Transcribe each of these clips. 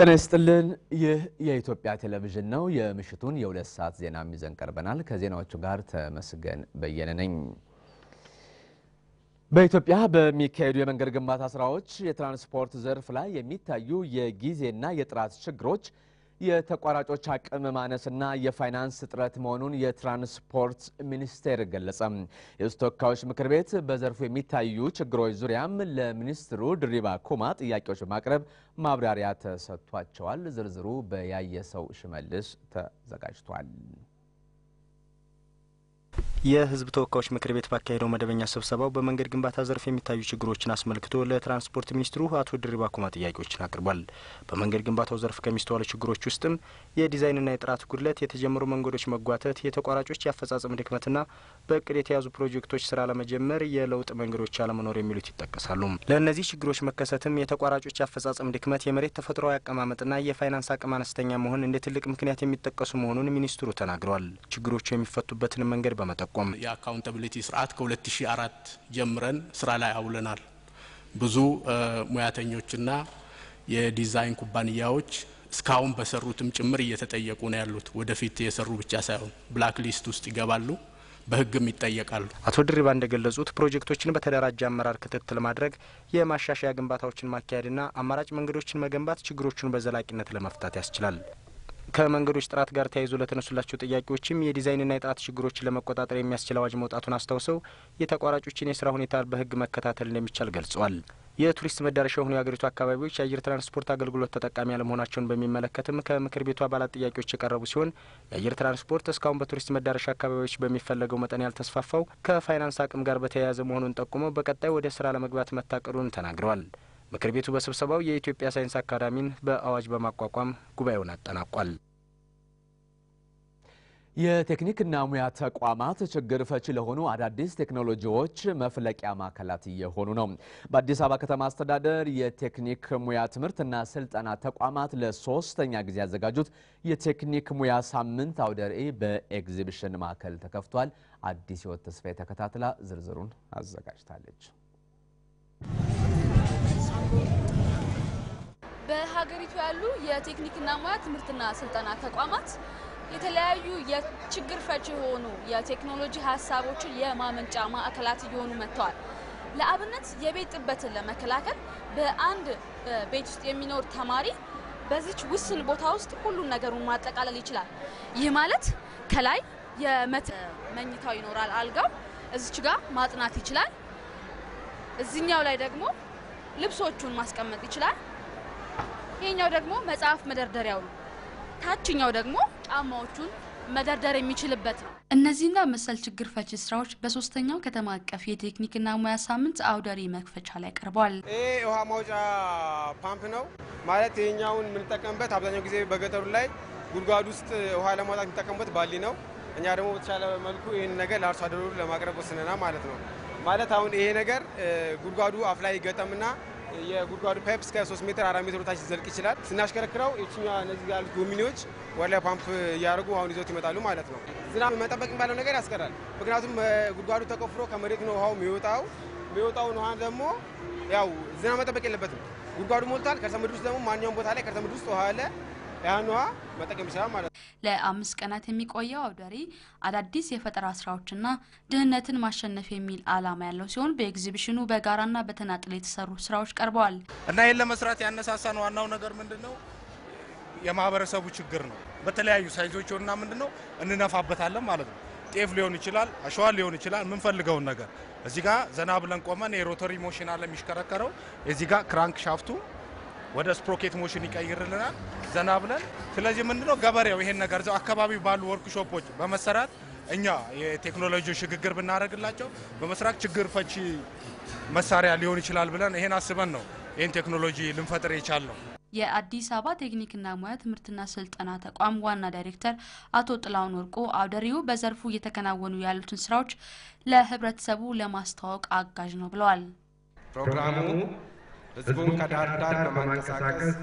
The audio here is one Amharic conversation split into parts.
ጤና ይስጥልን ይህ የኢትዮጵያ ቴሌቪዥን ነው የምሽቱን የ2 ሰዓት ዜና ይዘን ቀርበናል ከዜናዎቹ ጋር ተመስገን በየነ ነኝ በኢትዮጵያ በሚካሄዱ የመንገድ ግንባታ ስራዎች የትራንስፖርት ዘርፍ ላይ የሚታዩ የጊዜና የጥራት ችግሮች የተቋራጮች አቅም ማነስና የፋይናንስ እጥረት መሆኑን የትራንስፖርት ሚኒስቴር ገለጸ የተወካዮች ምክር ቤት በዘርፉ የሚታዩ ችግሮች ዙሪያም ለሚኒስትሩ ድሪባ ኩማ ጥያቄዎች ማቅረብ ማብራሪያ ተሰጥቷቸዋል ዝርዝሩ በያየሰው ሽመልስ ተዘጋጅቷል የህዝብ ተወካዮች ምክር ቤት ባካሄደው መደበኛ ስብሰባው በመንገድ ግንባታ ዘርፍ የሚታዩ ችግሮችን አስመልክቶ ለትራንስፖርት ሚኒስትሩ አቶ ድሪባ ኩማ ጥያቄዎችን አቅርቧል። በመንገድ ግንባታው ዘርፍ ከሚስተዋሉ ችግሮች ውስጥም የዲዛይንና የጥራት ጉድለት፣ የተጀመሩ መንገዶች መጓተት፣ የተቋራጮች ያፈጻጸም ድክመትና በእቅድ የተያዙ ፕሮጀክቶች ስራ ለመጀመር የለውጥ መንገዶች አለመኖር የሚሉት ይጠቀሳሉ። ለእነዚህ ችግሮች መከሰትም የተቋራጮች ያፈጻጸም ድክመት፣ የመሬት ተፈጥሯዊ አቀማመጥና የፋይናንስ አቅም አነስተኛ መሆን እንደ ትልቅ ምክንያት የሚጠቀሱ መሆኑን ሚኒስትሩ ተናግረዋል። ችግሮቹ የሚፈቱበትን መንገድ በመጠቆም የአካውንታቢሊቲ ስርዓት ከ2004 ጀምረን ስራ ላይ አውለናል። ብዙ ሙያተኞችና የዲዛይን ኩባንያዎች እስካሁን በሰሩትም ጭምር እየተጠየቁ ነው ያሉት። ወደፊት የሰሩ ብቻ ሳይሆን ብላክ ሊስት ውስጥ ይገባሉ፣ በህግም ይጠየቃሉ። አቶ ድሪባ እንደገለጹት ፕሮጀክቶችን በተደራጀ አመራር ክትትል ማድረግ፣ የማሻሻያ ግንባታዎችን ማካሄድና አማራጭ መንገዶችን መገንባት ችግሮቹን በዘላቂነት ለመፍታት ያስችላል። ከመንገዶች ጥራት ጋር ተያይዞ ለተነሱላቸው ጥያቄዎችም የዲዛይንና የጥራት ችግሮችን ለመቆጣጠር የሚያስችል አዋጅ መውጣቱን አስተውሰው የተቋራጮችን የስራ ሁኔታ በህግ መከታተል እንደሚቻል ገልጸዋል። የቱሪስት መዳረሻ የሆኑ የሀገሪቱ አካባቢዎች የአየር ትራንስፖርት አገልግሎት ተጠቃሚ ያለመሆናቸውን በሚመለከትም ከምክር ቤቱ አባላት ጥያቄዎች የቀረቡ ሲሆን የአየር ትራንስፖርት እስካሁን በቱሪስት መዳረሻ አካባቢዎች በሚፈለገው መጠን ያልተስፋፋው ከፋይናንስ አቅም ጋር በተያያዘ መሆኑን ጠቁመው በቀጣይ ወደ ስራ ለመግባት መታቀዱን ተናግረዋል። ምክር ቤቱ በስብሰባው የኢትዮጵያ ሳይንስ አካዳሚን በአዋጅ በማቋቋም ጉባኤውን አጠናቋል። የቴክኒክና ሙያ ተቋማት ችግር ፈቺ ለሆኑ አዳዲስ ቴክኖሎጂዎች መፍለቂያ ማዕከላት እየሆኑ ነው። በአዲስ አበባ ከተማ አስተዳደር የቴክኒክ ሙያ ትምህርትና ስልጠና ተቋማት ለሶስተኛ ጊዜ ያዘጋጁት የቴክኒክ ሙያ ሳምንት አውደ ርዕይ በኤግዚቢሽን ማዕከል ተከፍቷል። አዲስ ህይወት ተስፋዬ ተከታትላ ዝርዝሩን አዘጋጅታለች። በሀገሪቱ ያሉ የቴክኒክና ሙያ ትምህርትና ስልጠና ተቋማት የተለያዩ የችግር ፈቺ የሆኑ የቴክኖሎጂ ሀሳቦችን የማመንጫ ማዕከላት እየሆኑ መጥተዋል። ለአብነት የቤት ጥበትን ለመከላከል በአንድ ቤት ውስጥ የሚኖር ተማሪ በዚች ውስን ቦታ ውስጥ ሁሉን ነገሩን ማጠቃለል ይችላል። ይህ ማለት ከላይ የመኝታው ይኖራል፣ አልጋው እዚች ጋር ማጥናት ይችላል። እዚህኛው ላይ ደግሞ ልብሶቹን ማስቀመጥ ይችላል። ይሄኛው ደግሞ መጽሐፍ መደርደሪያው ነው። ታችኛው ደግሞ ጫማዎቹን መደርደር የሚችልበት ነው። እነዚህና መሰል ችግር ፈቺ ስራዎች በሶስተኛው ከተማ አቀፍ የቴክኒክና ሙያ ሳምንት አውደ ርዕይ መክፈቻ ላይ ቀርበዋል። ውሃ ማውጫ ፓምፕ ነው ማለት ይሄኛውን የምንጠቀምበት አብዛኛው ጊዜ በገጠሩ ላይ ጉድጓድ ውስጥ ውሃ ለማውጣት የሚጠቀሙበት ባሊ ነው። እኛ ደግሞ በተሻለ መልኩ ይሄን ነገር ለአርሶ አደሩ ለማቅረብ ወስነናል ማለት ነው። ማለት አሁን ይሄ ነገር ጉድጓዱ አፍ ላይ ገጠምና የጉድጓዱ ፓይፕ እስከ 3 ሜትር 4 ሜትር ታች ዘልቅ ይችላል። ስናሽከረክረው እቺኛ እነዚህ ያሉት ጎሚኒዎች ወደ ፓምፕ ያርጉ አሁን ይዘውት ይመጣሉ ማለት ነው። ዝናብ መጠበቅ የሚባለው ነገር ያስቀራል። ምክንያቱም ጉድጓዱ ተቆፍሮ ከመሬት ነው ውሃው የሚወጣው ነው ደግሞ ያው ዝናብ መጠበቅ የለበትም። ጉድጓዱ ሞልቷል። ከርሰ ምድር ውስጥ ደግሞ ማንኛውም ቦታ ላይ ከርሰ ምድር ውስጥ ውሃ አለ። ያን ውሃ መጠቀም ይችላል ማለት ነው። ለ5 ቀናት የሚቆየው አውደ ርዕይ አዳዲስ የፈጠራ ስራዎችና ድህነትን ማሸነፍ የሚል ዓላማ ያለው ሲሆን በኤግዚቢሽኑ በጋራና በተናጥል የተሰሩ ስራዎች ቀርበዋል። እና ይሄን ለመስራት ያነሳሳን ዋናው ነገር ምንድነው? የማህበረሰቡ ችግር ነው። በተለያዩ ሳይዞችና ምንድነው እንነፋበታለን ማለት ነው። ጤፍ ሊሆን ይችላል፣ አሸዋ ሊሆን ይችላል። ምን ፈልገው ነገር እዚህ ጋር ዘና ብለን ቆመን የሮተሪ ሞሽን አለ የሚሽከረከረው እዚህ ጋር ክራንክ ሻፍቱ ወደ ስፕሮኬት ሞሽን ይቀይርልናል ዘና ብለን። ስለዚህ ምንድነው ገበሬው ይሄን ነገር ዘው አካባቢ ባሉ ወርክሾፖች በመሰራት እኛ የቴክኖሎጂ ሽግግር ብናረግላቸው በመስራት ችግር ፈቺ መሳሪያ ሊሆን ይችላል ብለን ይሄን አስበን ነው ይሄን ቴክኖሎጂ ልንፈጥር የቻልነው። የአዲስ አበባ ቴክኒክና ሙያ ትምህርትና ስልጠና ተቋም ዋና ዳይሬክተር አቶ ጥላውን ወርቆ አውደ ርዕዩ በዘርፉ እየተከናወኑ ያሉትን ስራዎች ለህብረተሰቡ ለማስተዋወቅ አጋዥ ነው ብለዋል። ፕሮግራሙ ህዝቡን ከዳር ዳር በማንቀሳቀስ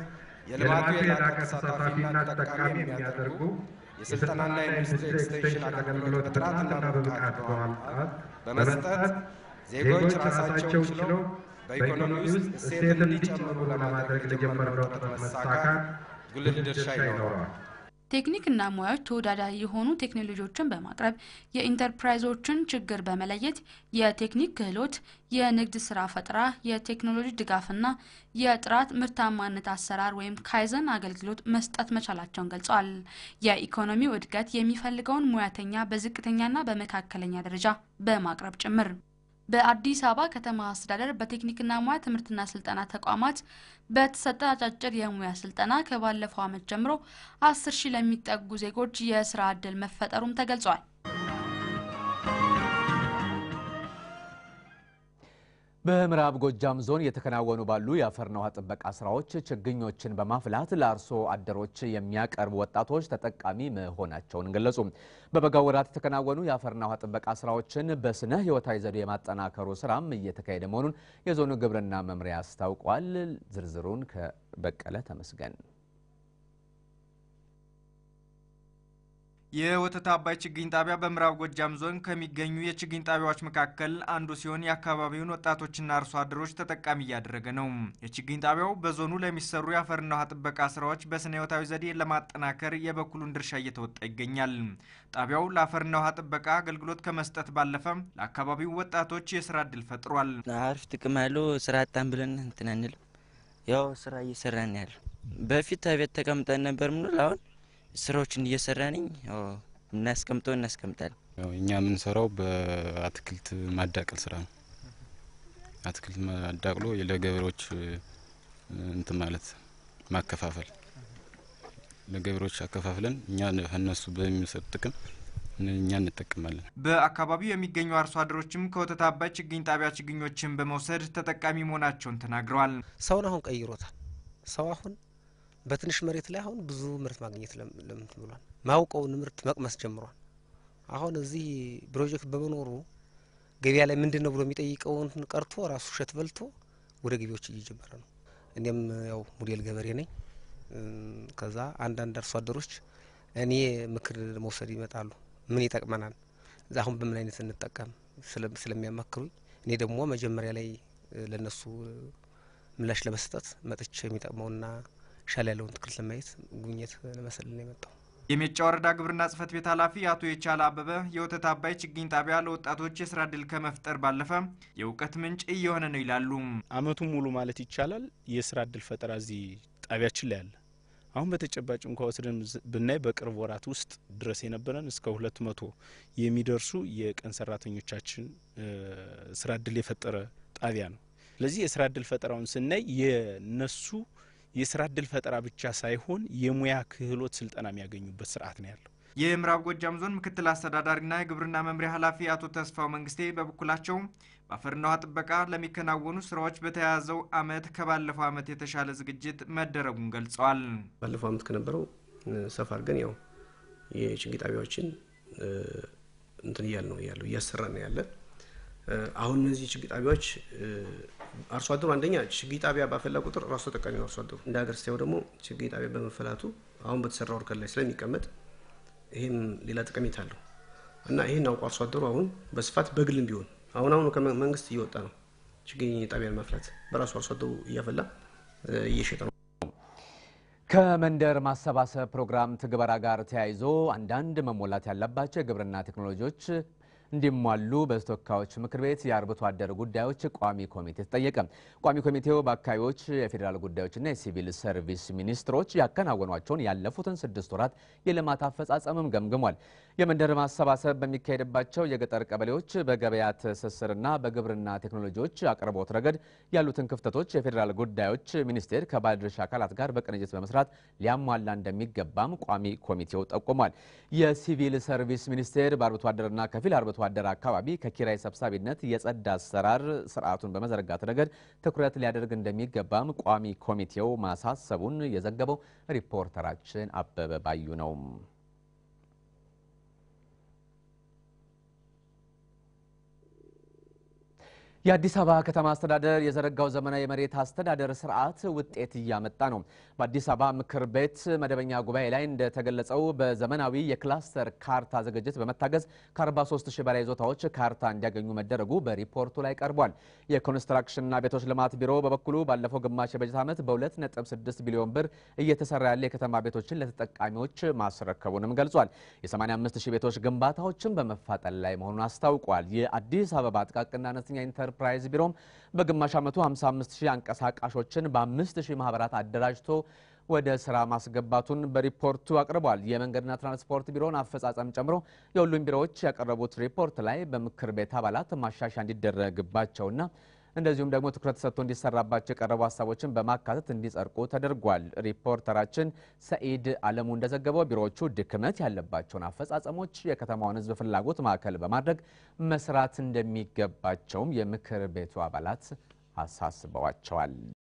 የልማቱ የላቀ ተሳታፊና ተጠቃሚ የሚያደርጉ የስልጠናና የኢንዱስትሪ ኤክስቴንሽን አገልግሎት በጥራትና በብቃት በማምጣት በመስጠት ዜጎች ራሳቸውን ችለው በኢኮኖሚ ውስጥ እሴትን እንዲጨምሩ ለማድረግ የተጀመረው ጥረት መሳካት ጉልህ ድርሻ ይኖረዋል። ቴክኒክና ሙያዎች ተወዳዳሪ የሆኑ ቴክኖሎጂዎችን በማቅረብ የኢንተርፕራይዞችን ችግር በመለየት የቴክኒክ ክህሎት፣ የንግድ ስራ ፈጠራ፣ የቴክኖሎጂ ድጋፍና የጥራት ምርታማነት አሰራር ወይም ካይዘን አገልግሎት መስጠት መቻላቸውን ገልጸዋል። የኢኮኖሚው እድገት የሚፈልገውን ሙያተኛ በዝቅተኛና በመካከለኛ ደረጃ በማቅረብ ጭምር በአዲስ አበባ ከተማ አስተዳደር በቴክኒክና ሙያ ትምህርትና ስልጠና ተቋማት በተሰጠ አጫጭር የሙያ ስልጠና ከባለፈው ዓመት ጀምሮ 10,000 ለሚጠጉ ዜጎች የስራ ዕድል መፈጠሩም ተገልጿል። በምዕራብ ጎጃም ዞን የተከናወኑ ባሉ የአፈርና ውሃ ጥበቃ ስራዎች ችግኞችን በማፍላት ለአርሶ አደሮች የሚያቀርቡ ወጣቶች ተጠቃሚ መሆናቸውን ገለጹ። በበጋው ወራት የተከናወኑ የአፈርና ውሃ ጥበቃ ስራዎችን በስነ ህይወታዊ ዘዴ የማጠናከሩ ስራም እየተካሄደ መሆኑን የዞኑ ግብርና መምሪያ አስታውቋል። ዝርዝሩን ከበቀለ ተመስገን። የወተት አባይ ችግኝ ጣቢያ በምዕራብ ጎጃም ዞን ከሚገኙ የችግኝ ጣቢያዎች መካከል አንዱ ሲሆን የአካባቢውን ወጣቶችና አርሶ አደሮች ተጠቃሚ እያደረገ ነው። የችግኝ ጣቢያው በዞኑ ለሚሰሩ የአፈርና ውሃ ጥበቃ ስራዎች በስነ ህይወታዊ ዘዴ ለማጠናከር የበኩሉን ድርሻ እየተወጣ ይገኛል። ጣቢያው ለአፈርና ውሃ ጥበቃ አገልግሎት ከመስጠት ባለፈ ለአካባቢው ወጣቶች የስራ ዕድል ፈጥሯል። አሪፍ ጥቅም ያለው ስራ አጣን ብለን እንትን አንል፣ ያው ስራ እየሰራን ያለው በፊት ቤት ተቀምጠን ነበር ምንል አሁን ስራዎችን እየሰራን እናስቀምጣለን። ያው እኛ ምን ሰራው በአትክልት ማዳቀል ስራ ነው። አትክልት ማዳቅሎ ለገበሬዎች እንትን ማለት ማከፋፈል፣ ለገበሬዎች አከፋፍለን እኛ እነሱ በሚሰጥ ጥቅም እኛ እንጠቀማለን። በአካባቢው የሚገኙ አርሶ አደሮችም ከወተት አባይ ችግኝ ጣቢያ ችግኞችን በመውሰድ ተጠቃሚ መሆናቸውን ተናግረዋል። ሰውን አሁን ቀይሮታል። ሰው አሁን በትንሽ መሬት ላይ አሁን ብዙ ምርት ማግኘት ለምን ብሏል። ማውቀውን ምርት መቅመስ ጀምሯል። አሁን እዚህ ፕሮጀክት በመኖሩ ገበያ ላይ ምንድነው ብሎ የሚጠይቀውን ቀርቶ ራሱ ሸት በልቶ ወደ ገበያዎች እየጀመረ ነው። እኔም ያው ሞዴል ገበሬ ነኝ። ከዛ አንዳንድ አርሶ አደሮች እኔ ምክር መውሰድ ይመጣሉ። ምን ይጠቅመናል አሁን በምን አይነት እንጠቀም ስለሚያማክሩኝ እኔ ደግሞ መጀመሪያ ላይ ለነሱ ምላሽ ለመስጠት መጥቼ የሚጠቅመውና ሻል ያለውን ትክክል ለማየት ጉብኝት ለመስል ነው የመጣው። የሜጫ ወረዳ ግብርና ጽሕፈት ቤት ኃላፊ አቶ የቻለ አበበ የወተት አባይ ችግኝ ጣቢያ ለወጣቶች የስራ ዕድል ከመፍጠር ባለፈ የእውቀት ምንጭ እየሆነ ነው ይላሉ። አመቱን ሙሉ ማለት ይቻላል የስራ ዕድል ፈጠራ እዚህ ጣቢያችን ላይ አለ። አሁን በተጨባጭ እንኳን ወስደን ብናይ በቅርብ ወራት ውስጥ ድረስ የነበረን እስከ 200 የሚደርሱ የቀን ሰራተኞቻችን ስራ ዕድል የፈጠረ ጣቢያ ነው። ስለዚህ የስራ ዕድል ፈጠራውን ስናይ የነሱ የስራ ዕድል ፈጠራ ብቻ ሳይሆን የሙያ ክህሎት ስልጠና የሚያገኙበት ስርዓት ነው ያለው። የምዕራብ ጎጃም ዞን ምክትል አስተዳዳሪና የግብርና መምሪያ ኃላፊ አቶ ተስፋው መንግስቴ በበኩላቸው በአፈርና ውሃ ጥበቃ ለሚከናወኑ ስራዎች በተያያዘው አመት ከባለፈው አመት የተሻለ ዝግጅት መደረጉን ገልጸዋል። ባለፈው አመት ከነበረው ሰፋ አድርገን ያው የችግኝ ጣቢያዎችን እንትን እያል ነው ያለው እያሰራ ነው ያለ። አሁን እነዚህ ችግኝ ጣቢያዎች አርሶ አደሩ አንደኛ ችግኝ ጣቢያ ባፈላ ቁጥር ራሱ ተጠቃሚ ነው። አርሶ አደሩ እንደ ሀገር ሲያው ደግሞ ችግኝ ጣቢያ በመፈላቱ አሁን በተሰራው እርከን ላይ ስለሚቀመጥ ይሄም ሌላ ጠቀሜታ አለው እና ይሄን አውቆ አርሶ አደሩ አሁን በስፋት በግልም ቢሆን አሁን ከመንግስት እየወጣ ነው ችግኝ ጣቢያን ማፍላት በራሱ አርሶ አደሩ እያፈላ እየሸጠ ነው። ከመንደር ማሰባሰብ ፕሮግራም ትግበራ ጋር ተያይዞ አንዳንድ መሞላት ያለባቸው የግብርና ቴክኖሎጂዎች እንዲሟሉ በተወካዮች ምክር ቤት የአርብቶ አደር ጉዳዮች ቋሚ ኮሚቴ ተጠየቀ። ቋሚ ኮሚቴው በአካባቢዎች የፌዴራል ጉዳዮችና የሲቪል ሰርቪስ ሚኒስትሮች ያከናወኗቸውን ያለፉትን 6 ወራት የልማት አፈጻጸምም ገምግሟል። የመንደር ማሰባሰብ በሚካሄድባቸው የገጠር ቀበሌዎች በገበያ ትስስርና በግብርና ቴክኖሎጂዎች አቅርቦት ረገድ ያሉትን ክፍተቶች የፌዴራል ጉዳዮች ሚኒስቴር ከባለድርሻ አካላት ጋር በቅንጅት በመስራት ሊያሟላ እንደሚገባም ቋሚ ኮሚቴው ጠቁሟል። የሲቪል ሰርቪስ ሚኒስቴር በአርብቶ አደርና ከፊል አርብቶ አደር አካባቢ ከኪራይ ሰብሳቢነት የጸዳ አሰራር ስርዓቱን በመዘርጋት ረገድ ትኩረት ሊያደርግ እንደሚገባም ቋሚ ኮሚቴው ማሳሰቡን የዘገበው ሪፖርተራችን አበበ ባዩ ነው። የአዲስ አበባ ከተማ አስተዳደር የዘረጋው ዘመናዊ የመሬት አስተዳደር ስርዓት ውጤት እያመጣ ነው። በአዲስ አበባ ምክር ቤት መደበኛ ጉባኤ ላይ እንደተገለጸው በዘመናዊ የክላስተር ካርታ ዝግጅት በመታገዝ ከ43000 በላይ ይዞታዎች ካርታ እንዲያገኙ መደረጉ በሪፖርቱ ላይ ቀርቧል። የኮንስትራክሽንና ቤቶች ልማት ቢሮ በበኩሉ ባለፈው ግማሽ የበጀት ዓመት በ2.6 ቢሊዮን ብር እየተሰራ ያለ የከተማ ቤቶችን ለተጠቃሚዎች ማስረከቡንም ገልጿል። የ85000 ቤቶች ግንባታዎችን በመፋጠን ላይ መሆኑን አስታውቋል። የአዲስ አበባ ጥቃቅንና አነስተኛ ኢንተርፕራይዝ ቢሮም በግማሽ ዓመቱ 55000 አንቀሳቃሾችን በ5000 ማህበራት አደራጅቶ ወደ ስራ ማስገባቱን በሪፖርቱ አቅርቧል። የመንገድና ትራንስፖርት ቢሮን አፈጻጸም ጨምሮ የሁሉም ቢሮዎች ያቀረቡት ሪፖርት ላይ በምክር ቤት አባላት ማሻሻያ እንዲደረግባቸውና እንደዚሁም ደግሞ ትኩረት ሰጥቶ እንዲሰራባቸው የቀረቡ ሀሳቦችን በማካተት እንዲጸድቁ ተደርጓል። ሪፖርተራችን ሰኢድ አለሙ እንደዘገበው ቢሮዎቹ ድክመት ያለባቸውን አፈጻጸሞች የከተማውን ሕዝብ ፍላጎት ማዕከል በማድረግ መስራት እንደሚገባቸውም የምክር ቤቱ አባላት አሳስበዋቸዋል።